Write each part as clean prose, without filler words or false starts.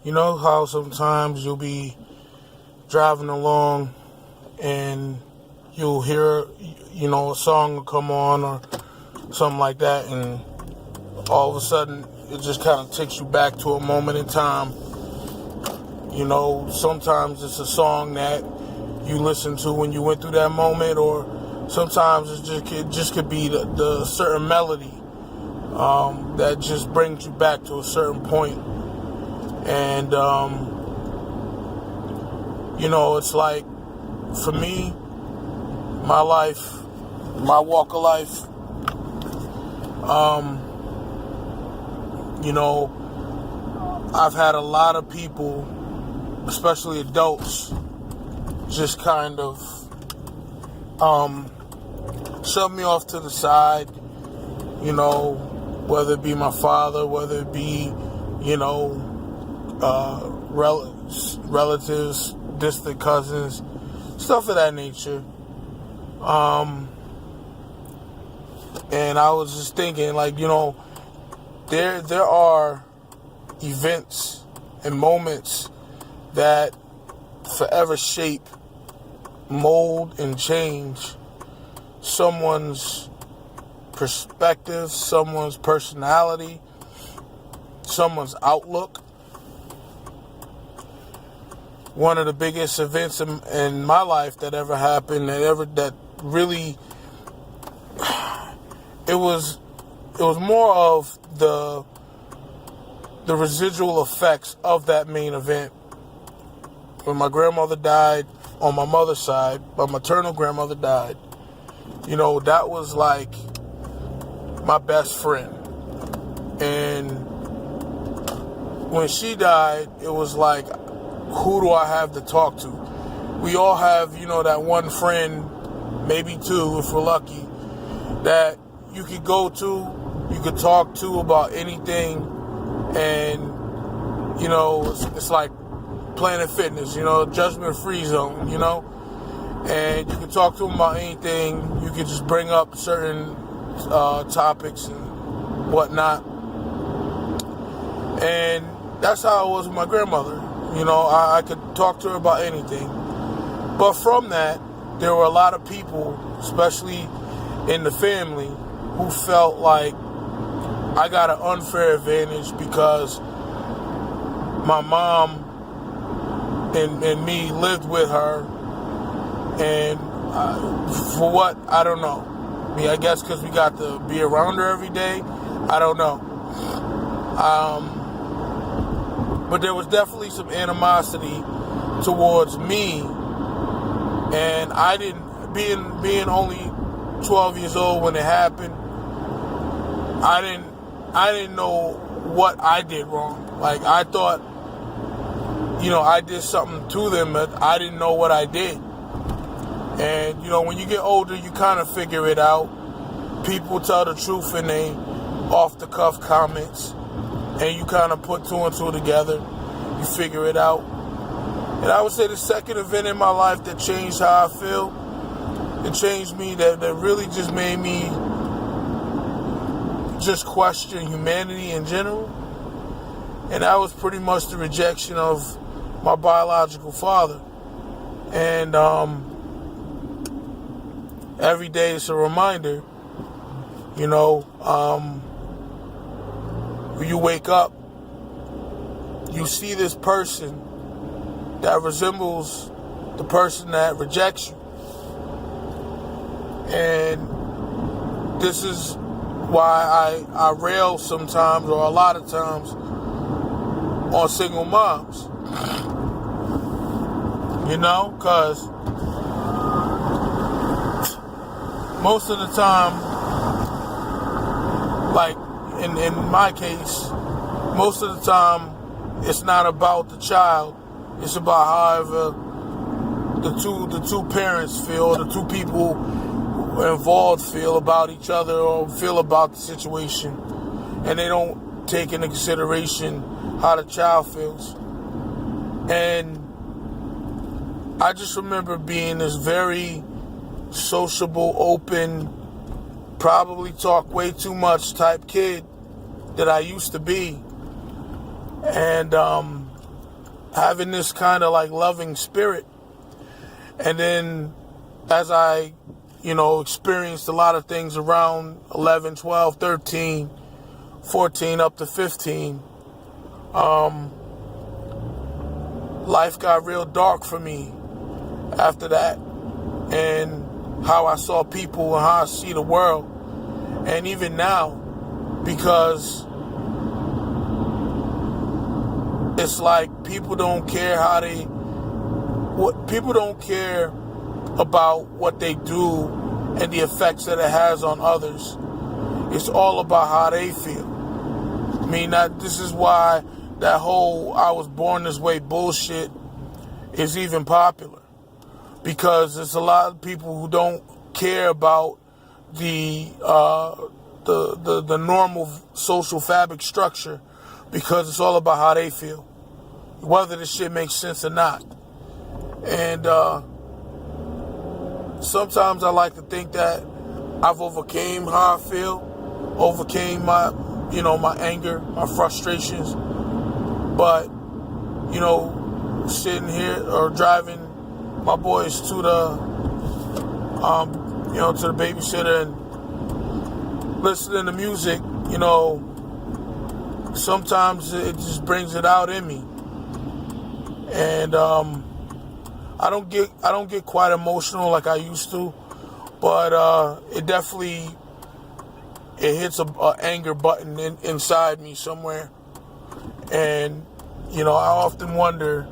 You know how sometimes you'll be driving along and you'll hear, a song will come on or something like that, and all of a sudden it just kind of takes you back to a moment in time. Sometimes it's a song that you listen to when you went through that moment, or sometimes it just could be the certain melody that just brings you back to a certain point. And, it's like, for me, my life, my walk of life, I've had a lot of people, especially adults, just kind of shove me off to the side, whether it be my father, whether it be, relatives, distant cousins, stuff of that nature. And I was just thinking, there are events and moments that forever shape, mold, and change someone's perspective, someone's personality, someone's outlook. One of the biggest events in my life that ever happened, that really, it was more of the residual effects of that main event. When my grandmother died on my mother's side, my maternal grandmother died, that was like my best friend. And when she died, it was like, who do I have to talk to? We all have, that one friend, maybe two if we're lucky, that you could go to, you could talk to about anything, and, it's like Planet Fitness, judgment-free zone, and you can talk to them about anything. You can just bring up certain topics and whatnot, and that's how it was with my grandmother. I could talk to her about anything. But from that, there were a lot of people, especially in the family, who felt like I got an unfair advantage because my mom and me lived with her. And for what? I don't know. I guess because we got to be around her every day. I don't know. But there was definitely some animosity towards me, and I didn't, being only 12 years old when it happened, I didn't know what I did wrong. Like, I thought, I did something to them, but I didn't know what I did. And, when you get older, you kind of figure it out. People tell the truth in they off-the-cuff comments, and you kind of put two and two together. You figure it out. And I would say the second event in my life that changed how I feel, it changed me, that really just made me just question humanity in general. And that was pretty much the rejection of my biological father. And every day it's a reminder, when you wake up, you see this person that resembles the person that rejects you. And this is why I rail sometimes, or a lot of times, on single moms. Because most of the time, like in my case, most of the time, it's not about the child. It's about however the two parents feel, the two people involved feel about each other or feel about the situation, and they don't take into consideration how the child feels. And I just remember being this very sociable, open, probably talk way too much type kid that I used to be. And having this kind of like loving spirit. And then as I, experienced a lot of things around 11, 12, 13, 14 up to 15, life got real dark for me after that. And how I saw people and how I see the world. And even now, because it's like people don't care about what they do and the effects that it has on others. It's all about how they feel. I mean, this is why that whole "I was born this way" bullshit is even popular. Because there's a lot of people who don't care about the normal social fabric structure, because it's all about how they feel, whether this shit makes sense or not. And sometimes I like to think that I've overcame how I feel, overcame my anger, my frustrations. But sitting here or driving my boys to the babysitter and listening to music, sometimes it just brings it out in me. And I don't get quite emotional like I used to, but it definitely hits a anger button inside me somewhere. And I often wonder,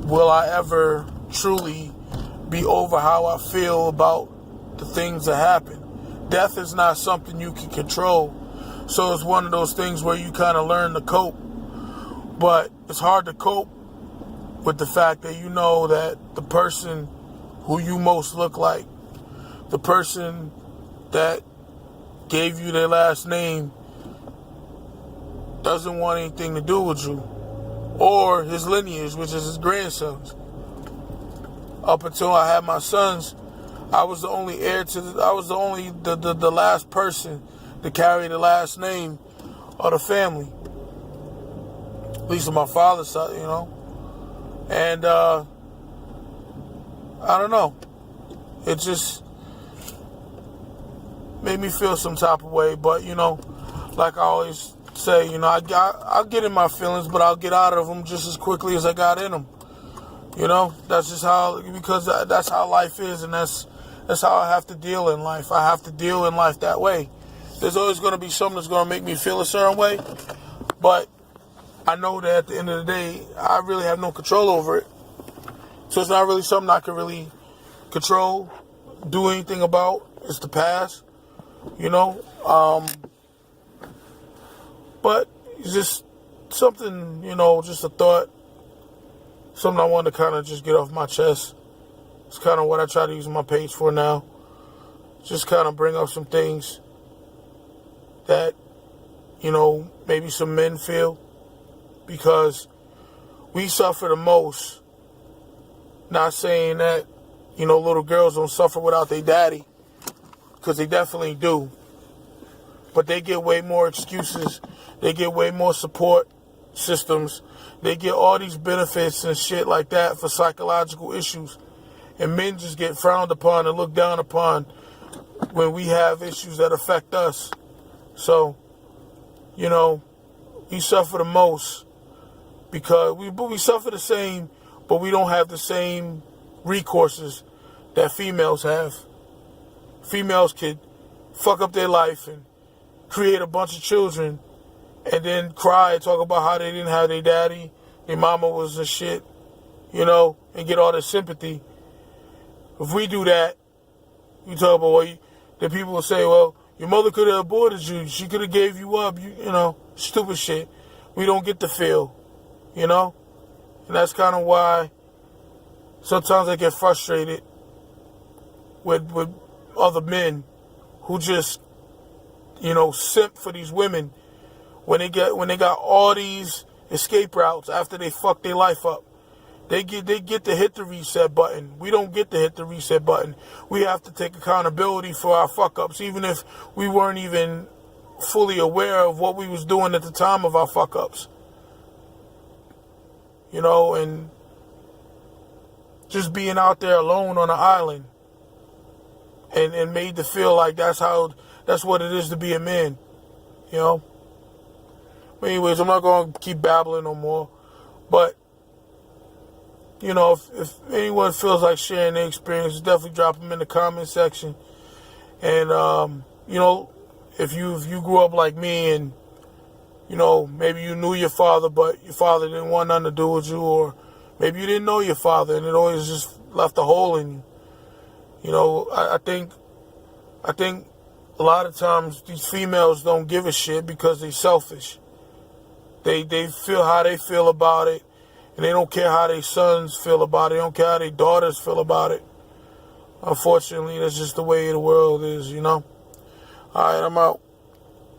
will I ever truly be over how I feel about the things that happen? Death is not something you can control. So it's one of those things where you kind of learn to cope. But it's hard to cope with the fact that you know that the person who you most look like, the person that gave you their last name, doesn't want anything to do with you. Or his lineage, which is his grandsons. Up until I had my sons, I was the only heir to the last person to carry the last name of the family. At least on my father's side, And I don't know. It just made me feel some type of way. But, like I always say, I'll get in my feelings, but I'll get out of them just as quickly as I got in them. That's just because that's how life is, and that's how I have to deal in life. I have to deal in life that way. There's always going to be something that's going to make me feel a certain way, but I know that at the end of the day, I really have no control over it. So it's not really something I can really control, do anything about. It's the past, But it's just something, just a thought, something I wanted to kind of just get off my chest. It's kind of what I try to use my page for now. Just kind of bring up some things that, maybe some men feel, because we suffer the most. Not saying that, little girls don't suffer without their daddy, because they definitely do. But they get way more excuses. They get way more support systems. They get all these benefits and shit like that for psychological issues. And men just get frowned upon and looked down upon when we have issues that affect us. So, we suffer the most because we suffer the same, but we don't have the same recourses that females have. Females could fuck up their life and create a bunch of children and then cry and talk about how they didn't have their daddy, their mama was a shit, and get all this sympathy. If we do that, you talk about the people will say, well, your mother could have aborted you. She could have gave you up, stupid shit. We don't get the feel, And that's kind of why sometimes I get frustrated with other men who just, simp for these women when they got all these escape routes after they fuck their life up. They get to hit the reset button. We don't get to hit the reset button. We have to take accountability for our fuck ups, even if we weren't even fully aware of what we was doing at the time of our fuck ups. you know, and just being out there alone on an island and made to feel like that's what it is to be a man, you know. But anyways, I'm not going to keep babbling no more. But, you know, if anyone feels like sharing their experience, definitely drop them in the comment section. And, you know, if you grew up like me and, you know, maybe you knew your father, but your father didn't want nothing to do with you, or maybe you didn't know your father and it always just left a hole in you. You know, I think a lot of times these females don't give a shit because they're selfish. They feel how they feel about it, and they don't care how their sons feel about it. They don't care how their daughters feel about it. Unfortunately, that's just the way the world is, you know. All right, I'm out.